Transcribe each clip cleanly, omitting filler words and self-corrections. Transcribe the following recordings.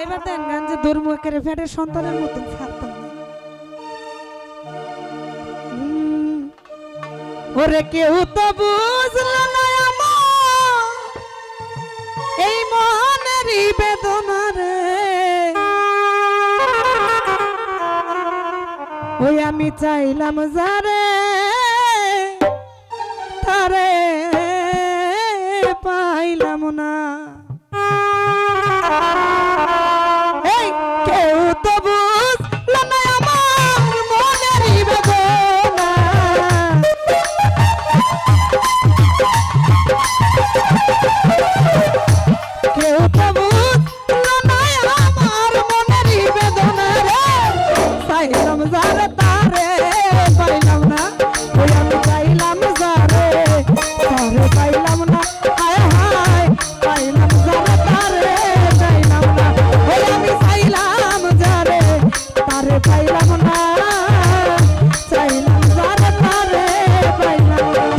এবার দেখেন যে দুর্মুখের ফেটের সন্তানের মতন থাকতাম না। ওরে কেউ তো বুঝল না আমার এই মনেরই বেদনা রে, ওই আমি চাইলাম যারে তারে পাইলাম না। এই কেউ তো বুঝল না আমার মনেরই বেদনা, কেউ তো বুঝল না আমার মনেরই বেদনা রে, চাইলাম যারে তারে পাইলাম না, ওই আমি চাইলাম যারে তারে পাইলাম না, হায় হায় পাইলাম যারে তারে চাইলাম না, ওই আমি চাইলাম যারে তারে পাইলাম না, চাইলাম যারে তারে পাইলাম না।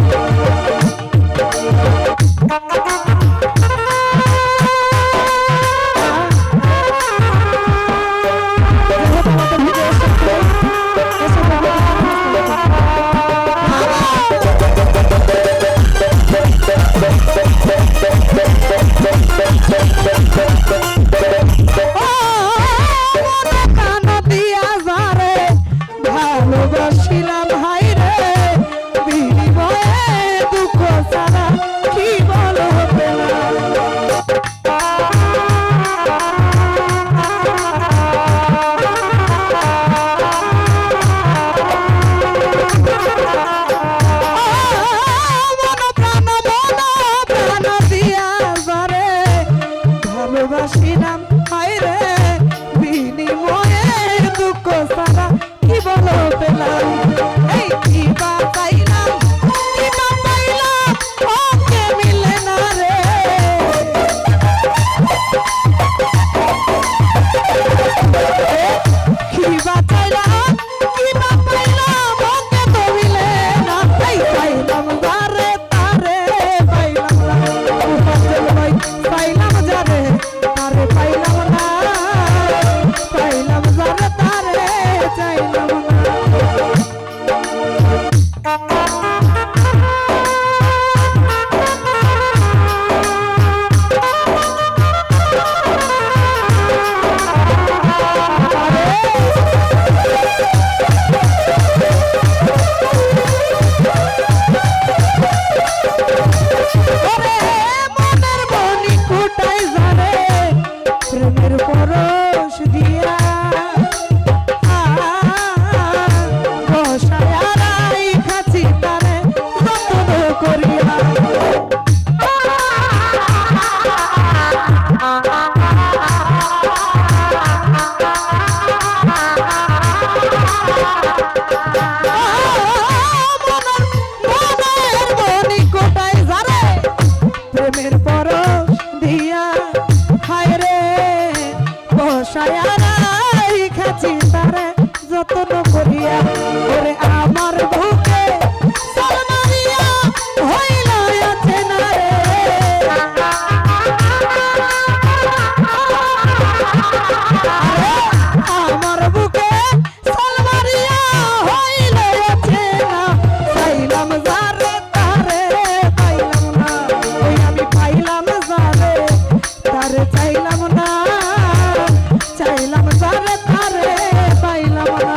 ভালোবাসিলাম হাই রে বিনিময়ে দুঃখ ছাড়া কি বলো পেলাম, ভালোবাসিলাম হাই রে বিনিময়ে দুঃখ ছাড়া কি বলো পেলাম, এই কি বা পাইলাম কি বা পাইলাম ওকে মিলে না রে, কি বা চাইলাম কি বা পাইলাম ওকে তো মিলে না, এই পাইলাম যারে তারে পাইলাম না, পাইলাম যারে তারে পাইলাম না, পাইলাম যারে তারে চাইলাম না। ওরে মনের মনি কোটায় যারে প্রেমের পরশ দিয়া বসায় আড়াই খাচ্ছি তারে যত্ন করিয়া, মনের মনি কোটায় যারে প্রেমের পরশ দিয়া হায় রে বসায় আড়াই খাচ্ছি তারে যত্ন করিয়া, ওরে আমার বুকে সাল মারিয়া হইল আছে না রে, আমার বুকে সাল মারিয়া হইল আছে না, চাইলাম যারে তারে পাইলাম না, ওই আমি পাইলাম যারে তারে চাইলাম না, চাইলাম যারে তারে পাইলাম না।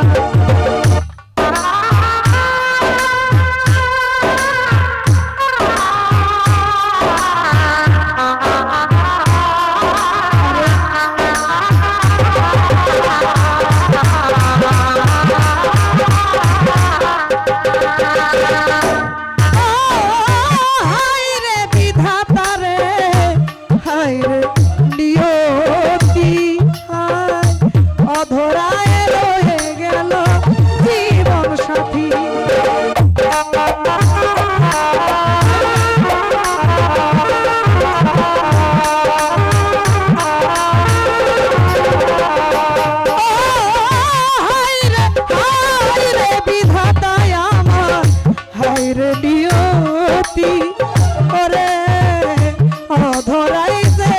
হায় রে বিধাতা রে, হায় রে নিয়তি, হায় অধরায় রয়ে গেল জীবন সাথী, হায় রে বিধাতা আমার, হায় রে নিয়তি, ওরে অধরাই যে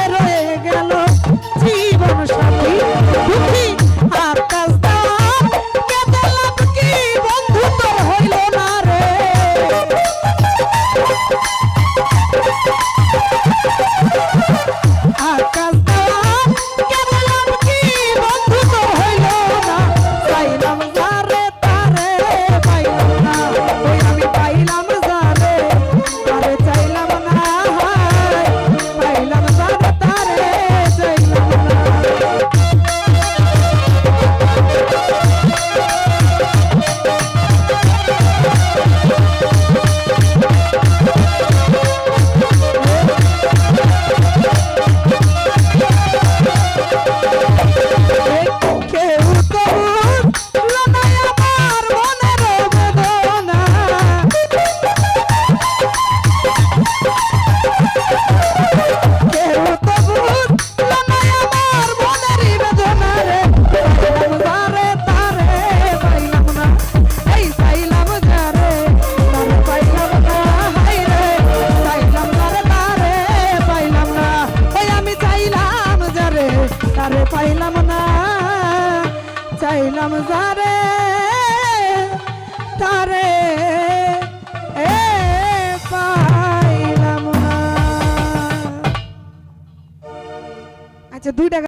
তারে পাইলাম না চাইলাম যারে তারে পাইলাম না। আচ্ছা 2 টাকা